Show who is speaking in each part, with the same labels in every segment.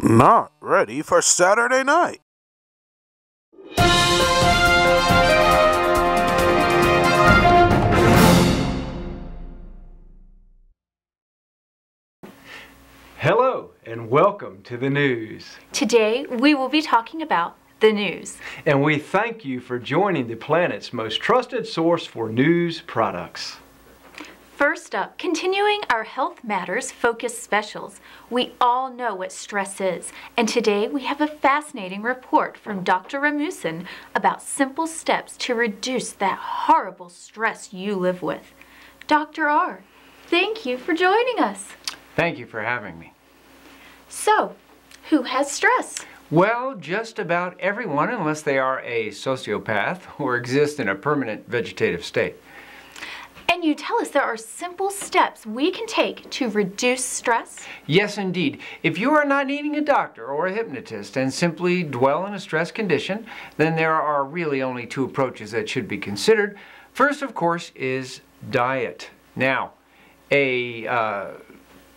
Speaker 1: Not ready for Saturday night.
Speaker 2: Hello and welcome to the news.
Speaker 3: Today we will be talking about the news.
Speaker 2: And we thank you for joining the planet's most trusted source for news products.
Speaker 3: First up, continuing our Health Matters Focus specials. We all know what stress is, and today we have a fascinating report from Dr. Ramusin about simple steps to reduce that horrible stress you live with. Dr. R, thank you for joining us.
Speaker 4: Thank you for having me.
Speaker 3: So, who has stress?
Speaker 4: Well, just about everyone, unless they are a sociopath or exist in a permanent vegetative state.
Speaker 3: And you tell us there are simple steps we can take to reduce stress?
Speaker 4: Yes, indeed. If you are not needing a doctor or a hypnotist and simply dwell in a stress condition, then there are really only two approaches that should be considered. First, of course, is diet. Now, a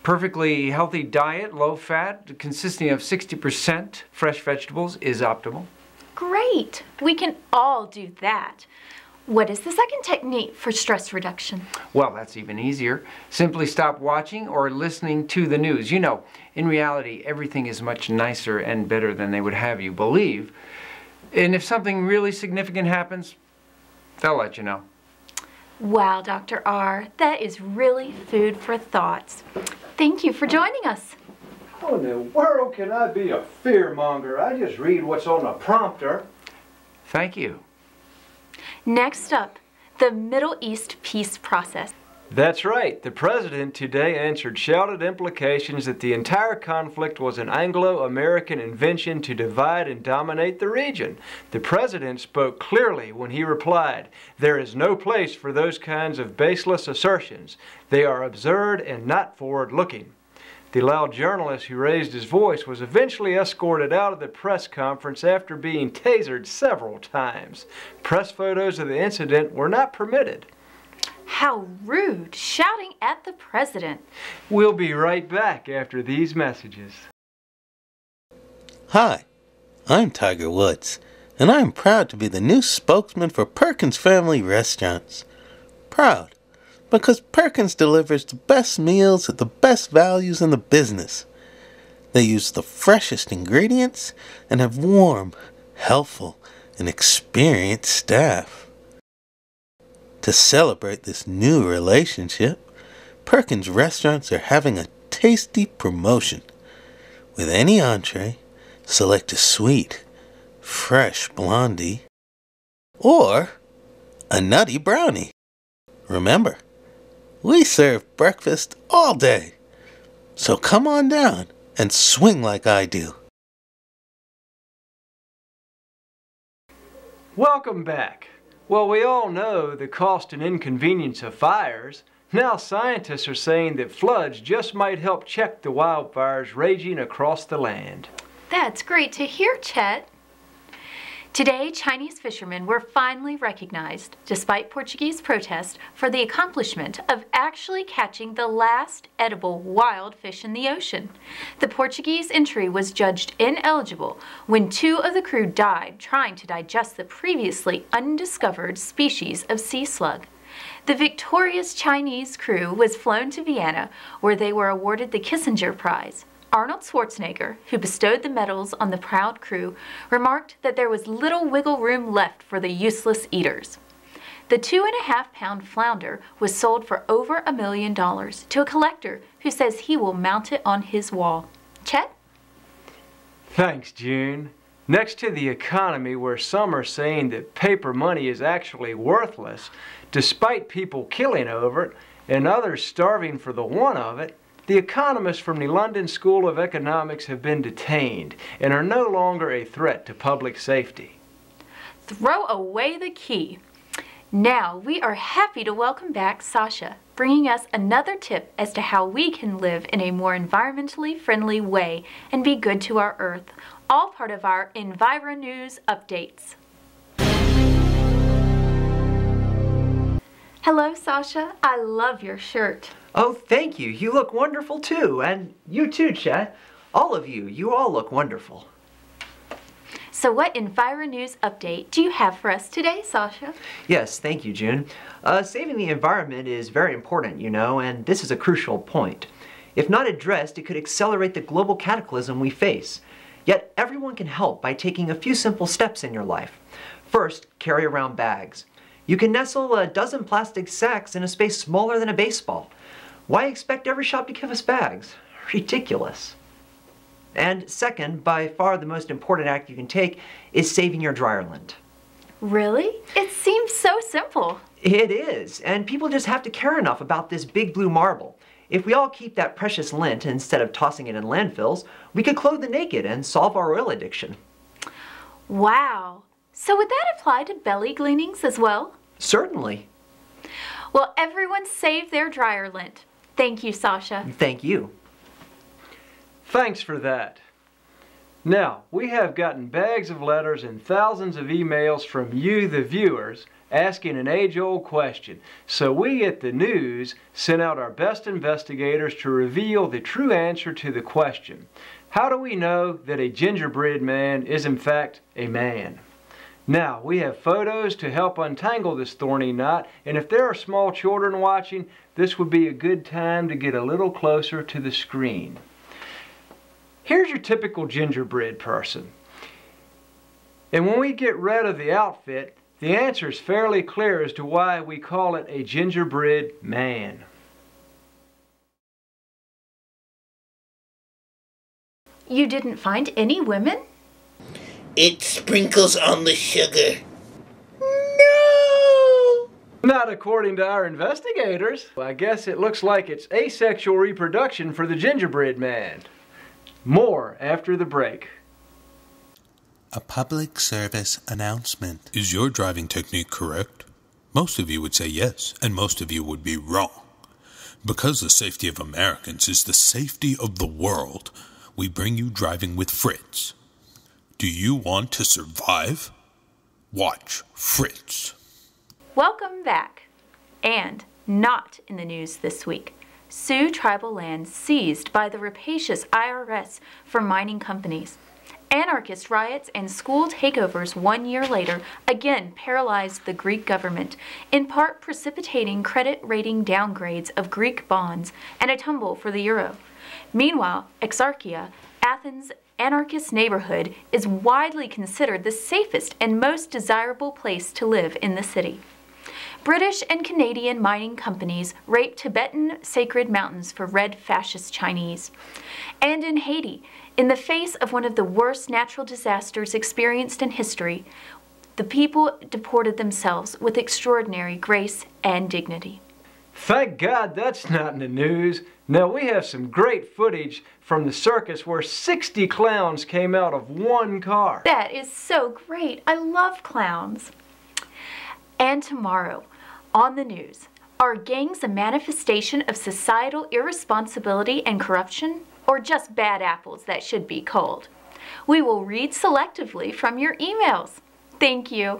Speaker 4: perfectly healthy diet, low fat, consisting of 60% fresh vegetables is optimal.
Speaker 3: Great! We can all do that. What is the second technique for stress reduction?
Speaker 4: Well, that's even easier. Simply stop watching or listening to the news. You know, in reality, everything is much nicer and better than they would have you believe. And if something really significant happens, they'll let you know.
Speaker 3: Wow, Dr. R, that is really food for thoughts. Thank you for joining us.
Speaker 2: How in the world can I be a fearmonger? I just read what's on the prompter.
Speaker 4: Thank you.
Speaker 3: Next up, the Middle East peace process.
Speaker 2: That's right. The president today answered shouted implications that the entire conflict was an Anglo-American invention to divide and dominate the region. The president spoke clearly when he replied, "There is no place for those kinds of baseless assertions. They are absurd and not forward-looking." The loud journalist who raised his voice was eventually escorted out of the press conference after being tasered several times. Press photos of the incident were not permitted.
Speaker 3: How rude, shouting at the president.
Speaker 2: We'll be right back after these messages.
Speaker 1: Hi, I'm Tiger Woods, and I'm proud to be the new spokesman for Perkins Family Restaurants. Proud, because Perkins delivers the best meals at the best values in the business. They use the freshest ingredients and have warm, helpful, and experienced staff. To celebrate this new relationship, Perkins restaurants are having a tasty promotion. With any entree, select a sweet, fresh blondie, or a nutty brownie. Remember, we serve breakfast all day, so come on down and swing like I do.
Speaker 2: Welcome back. Well, we all know the cost and inconvenience of fires. Now scientists are saying that floods just might help check the wildfires raging across the land.
Speaker 3: That's great to hear, Chet. Today, Chinese fishermen were finally recognized, despite Portuguese protest, for the accomplishment of actually catching the last edible wild fish in the ocean. The Portuguese entry was judged ineligible when 2 of the crew died trying to digest the previously undiscovered species of sea slug. The victorious Chinese crew was flown to Vienna, where they were awarded the Kissinger Prize. Arnold Schwarzenegger, who bestowed the medals on the proud crew, remarked that there was little wiggle room left for the useless eaters. The 2.5-pound flounder was sold for over $1 million to a collector who says he will mount it on his wall. Chet?
Speaker 2: Thanks, June. Next to the economy, where some are saying that paper money is actually worthless, despite people killing over it, and others starving for the want of it, the economists from the London School of Economics have been detained and are no longer a threat to public safety.
Speaker 3: Throw away the key. Now we are happy to welcome back Sasha, bringing us another tip as to how we can live in a more environmentally friendly way and be good to our earth. All part of our Enviro News updates. Hello, Sasha. I love your shirt.
Speaker 5: Oh, thank you. You look wonderful too. And you too, Chet. All of you. You all look wonderful.
Speaker 3: So what Enviro News update do you have for us today, Sasha?
Speaker 5: Yes, thank you, June. Saving the environment is very important, you know, and this is a crucial point. If not addressed, it could accelerate the global cataclysm we face. Yet everyone can help by taking a few simple steps in your life. First, carry around bags. You can nestle a dozen plastic sacks in a space smaller than a baseball. Why expect every shop to give us bags? Ridiculous. And second, by far the most important act you can take is saving your dryer lint.
Speaker 3: Really? It seems so simple.
Speaker 5: It is, and people just have to care enough about this big blue marble. If we all keep that precious lint instead of tossing it in landfills, we could clothe the naked and solve our oil addiction.
Speaker 3: Wow. So would that apply to belly gleanings as well?
Speaker 5: Certainly.
Speaker 3: Well, everyone save their dryer lint. Thank you, Sasha.
Speaker 5: Thank you.
Speaker 2: Thanks for that. Now, we have gotten bags of letters and thousands of emails from you, the viewers, asking an age-old question. So we at the news sent out our best investigators to reveal the true answer to the question. How do we know that a gingerbread man is in fact a man? Now, we have photos to help untangle this thorny knot, and if there are small children watching, this would be a good time to get a little closer to the screen. Here's your typical gingerbread person. And when we get rid of the outfit, the answer is fairly clear as to why we call it a gingerbread man.
Speaker 3: You didn't find any women?
Speaker 1: It sprinkles on the sugar. No!
Speaker 2: Not according to our investigators. I guess it looks like it's asexual reproduction for the gingerbread man. More after the break.
Speaker 6: A public service announcement. Is your driving technique correct? Most of you would say yes, and most of you would be wrong. Because the safety of Americans is the safety of the world, we bring you Driving with Fritz. Do you want to survive? Watch Fritz.
Speaker 3: Welcome back. And not in the news this week. Sioux tribal land seized by the rapacious IRS for mining companies. Anarchist riots and school takeovers 1 year later again paralyzed the Greek government, in part precipitating credit rating downgrades of Greek bonds and a tumble for the euro. Meanwhile, Exarchia, Athens' anarchist neighborhood, is widely considered the safest and most desirable place to live in the city. British and Canadian mining companies rape Tibetan sacred mountains for red fascist Chinese. And in Haiti, in the face of one of the worst natural disasters experienced in history, the people deported themselves with extraordinary grace and dignity.
Speaker 2: Thank God that's not in the news. Now we have some great footage from the circus where 60 clowns came out of one car.
Speaker 3: That is so great. I love clowns. And tomorrow, on the news, are gangs a manifestation of societal irresponsibility and corruption, or just bad apples that should be culled? We will read selectively from your emails. Thank you.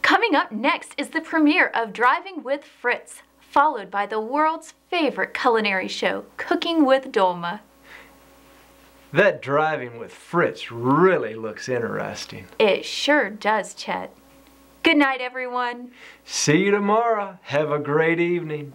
Speaker 3: Coming up next is the premiere of Driving with Fritz, followed by the world's favorite culinary show, Cooking with Dolma.
Speaker 2: That Driving with Fritz really looks interesting.
Speaker 3: It sure does, Chet. Good night, everyone.
Speaker 2: See you tomorrow. Have a great evening.